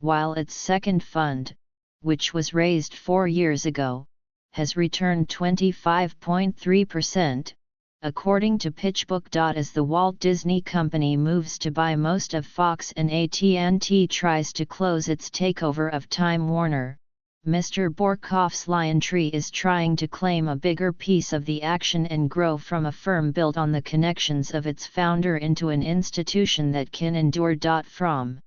while its second fund, which was raised 4 years ago, has returned 25.3%, according to PitchBook. As the Walt Disney Company moves to buy most of Fox and AT&T tries to close its takeover of Time Warner, Mr. Borkoff's LionTree is trying to claim a bigger piece of the action and grow from a firm built on the connections of its founder into an institution that can endure. From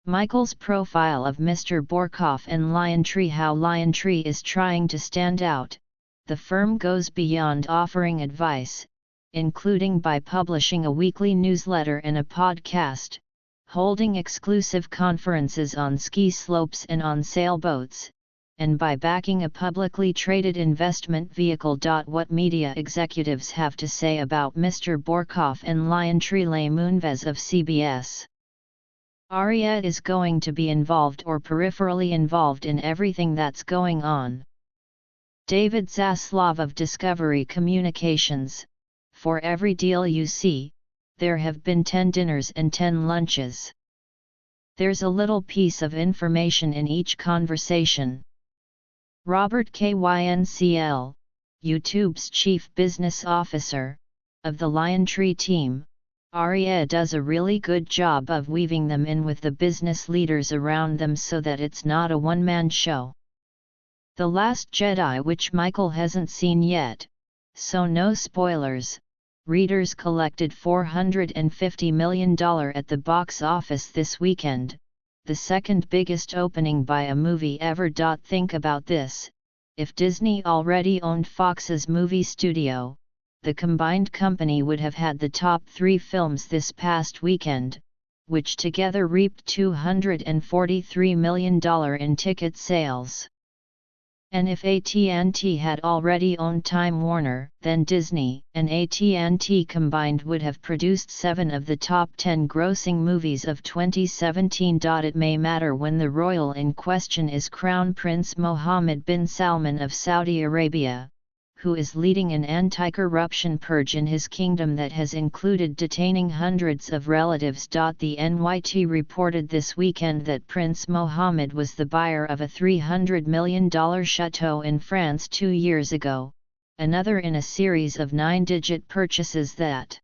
Michael's profile of Mr. Borkoff and LionTree. How LionTree is trying to stand out, the firm goes beyond offering advice, including by publishing a weekly newsletter and a podcast, holding exclusive conferences on ski slopes and on sailboats, and by backing a publicly traded investment vehicle. What media executives have to say about Mr. Borkoff and LionTree. Les Moonves of CBS. Ariette is going to be involved or peripherally involved in everything that's going on. David Zaslav of Discovery Communications. For every deal you see, there have been 10 dinners and 10 lunches. There's a little piece of information in each conversation. Robert Kyncl, YouTube's chief business officer, of the LionTree team, Ariette does a really good job of weaving them in with the business leaders around them so that it's not a one-man show. The Last Jedi, which Michael hasn't seen yet, so no spoilers. Readers collected $450 million at the box office this weekend, the second biggest opening by a movie ever. Think about this: if Disney already owned Fox's movie studio, the combined company would have had the top 3 films this past weekend, which together reaped $243 million in ticket sales. And if AT&T had already owned Time Warner, then Disney and AT&T combined would have produced 7 of the top 10 grossing movies of 2017. It may matter when the royal in question is Crown Prince Mohammed bin Salman of Saudi Arabia, who is leading an anti-corruption purge in his kingdom that has included detaining hundreds of relatives. The NYT reported this weekend that Prince Mohammed was the buyer of a $300 million chateau in France 2 years ago, another in a series of 9-digit purchases that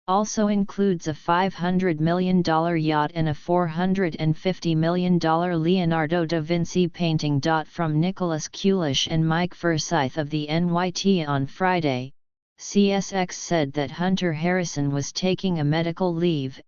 also includes a $500 million yacht and a $450 million Leonardo da Vinci painting. From Nicholas Kulish and Mike Forsyth of the NYT on Friday, CSX said that Hunter Harrison was taking a medical leave,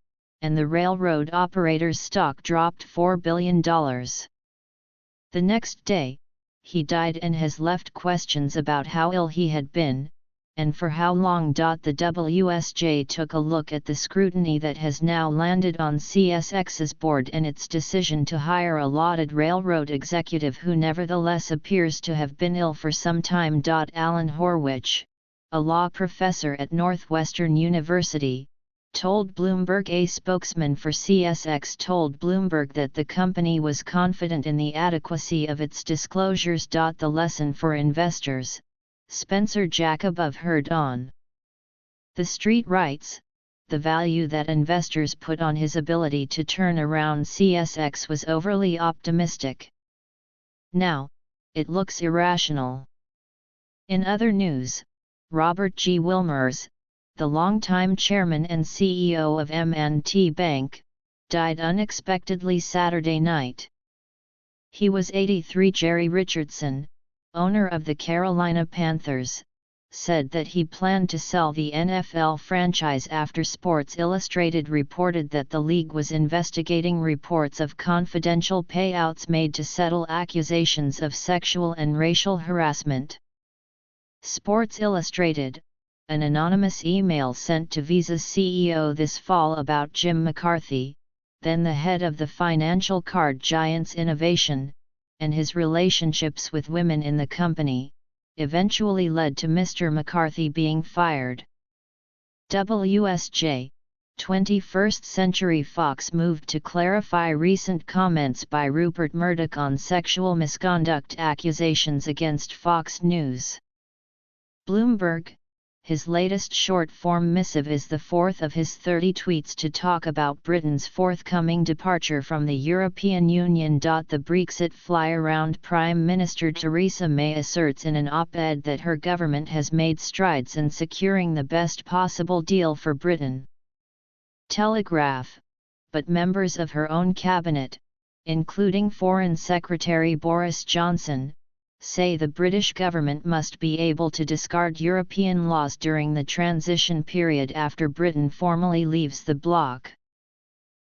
and the railroad operator's stock dropped $4 billion. The next day, he died and has left questions about how ill he had been, and for how long. The WSJ took a look at the scrutiny that has now landed on CSX's board and its decision to hire a lauded railroad executive who nevertheless appears to have been ill for some time. Alan Horwich, a law professor at Northwestern University, told Bloomberg. A spokesman for CSX told Bloomberg that the company was confident in the adequacy of its disclosures. The lesson for investors, Spencer Jacob of Heard on the Street writes, the value that investors put on his ability to turn around CSX was overly optimistic. Now, it looks irrational. In other news, Robert G. Wilmers, the longtime chairman and CEO of M&T Bank, died unexpectedly Saturday night. He was 83. Jerry Richardson, owner of the Carolina Panthers, said that he planned to sell the NFL franchise after Sports Illustrated reported that the league was investigating reports of confidential payouts made to settle accusations of sexual and racial harassment. Sports Illustrated, an anonymous email sent to Visa's CEO this fall about Jim McCarthy, then the head of the financial card giant's innovation, and his relationships with women in the company, eventually led to Mr. McCarthy being fired. WSJ, 21st Century Fox moved to clarify recent comments by Rupert Murdoch on sexual misconduct accusations against Fox News. Bloomberg, his latest short-form missive is the fourth of his 30 tweets to talk about Britain's forthcoming departure from the European Union. The Brexit fly-around Prime Minister Theresa May asserts in an op-ed that her government has made strides in securing the best possible deal for Britain. Telegraph, but members of her own cabinet, including Foreign Secretary Boris Johnson, say the British government must be able to discard European laws during the transition period after Britain formally leaves the bloc.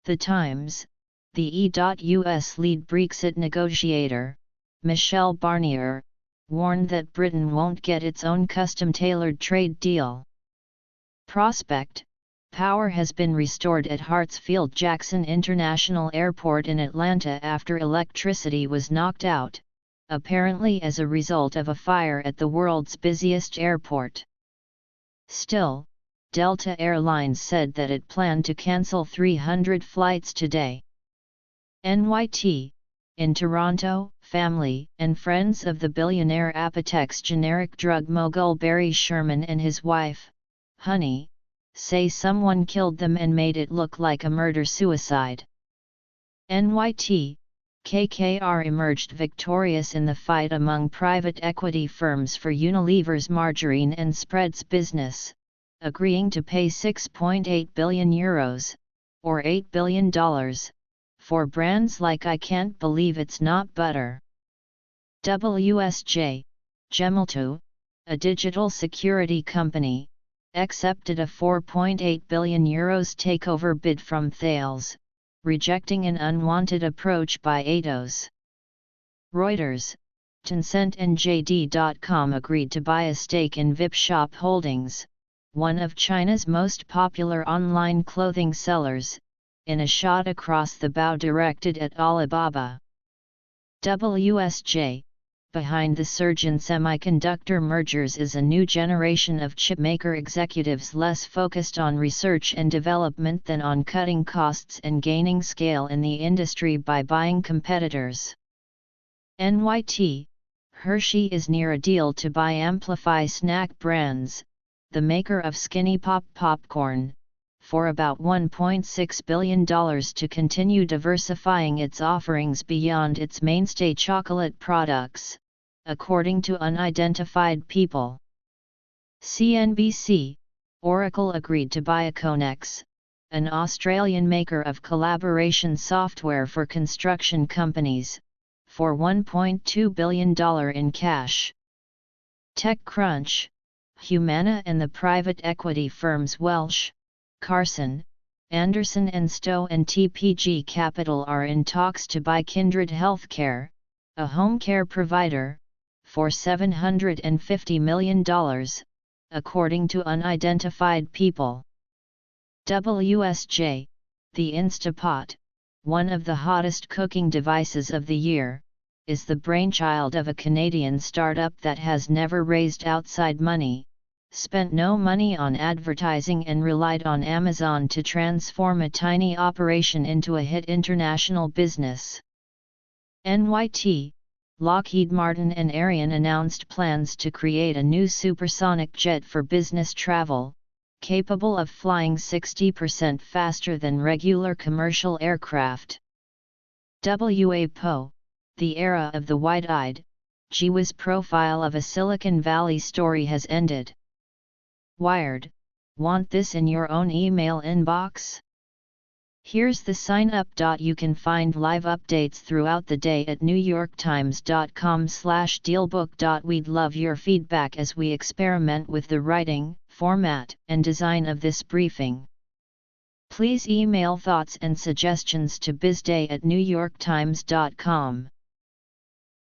The Times, the EU.US lead Brexit negotiator, Michel Barnier, warned that Britain won't get its own custom-tailored trade deal. Prospect, power has been restored at Hartsfield-Jackson International Airport in Atlanta after electricity was knocked out, apparently as a result of a fire at the world's busiest airport. Still, Delta Air Lines said that it planned to cancel 300 flights today. NYT, in Toronto, family and friends of the billionaire Apotex generic drug mogul Barry Sherman and his wife, Honey, say someone killed them and made it look like a murder-suicide. NYT, KKR emerged victorious in the fight among private equity firms for Unilever's margarine and spreads business, agreeing to pay €6.8 billion, or $8 billion, for brands like I Can't Believe It's Not Butter. WSJ, Gemalto, a digital security company, accepted a €4.8 billion takeover bid from Thales, rejecting an unwanted approach by Atos. Reuters, Tencent and JD.com agreed to buy a stake in Vipshop Holdings, one of China's most popular online clothing sellers, in a shot across the bow directed at Alibaba. WSJ, behind the surge in semiconductor mergers is a new generation of chipmaker executives less focused on research and development than on cutting costs and gaining scale in the industry by buying competitors. NYT, Hershey is near a deal to buy Amplify Snack Brands, the maker of Skinny Pop popcorn, for about $1.6 billion to continue diversifying its offerings beyond its mainstay chocolate products, according to unidentified people. CNBC, Oracle agreed to buy Aconex, an Australian maker of collaboration software for construction companies, for $1.2 billion in cash. TechCrunch, Humana and the private equity firms Welsh, Carson, Anderson & Stowe and TPG Capital are in talks to buy Kindred Healthcare, a home care provider, for $750 million, according to unidentified people. WSJ, the Instapot, one of the hottest cooking devices of the year, is the brainchild of a Canadian startup that has never raised outside money, spent no money on advertising and relied on Amazon to transform a tiny operation into a hit international business. NYT, Lockheed Martin and Ariane announced plans to create a new supersonic jet for business travel, capable of flying 60% faster than regular commercial aircraft. WAPO, the era of the wide-eyed, gee-whiz profile of a Silicon Valley story has ended. Wired, want this in your own email inbox? Here's the sign up. You can find live updates throughout the day at newyorktimes.com/dealbook. We'd love your feedback as we experiment with the writing, format, and design of this briefing. Please email thoughts and suggestions to bizday@newyorktimes.com.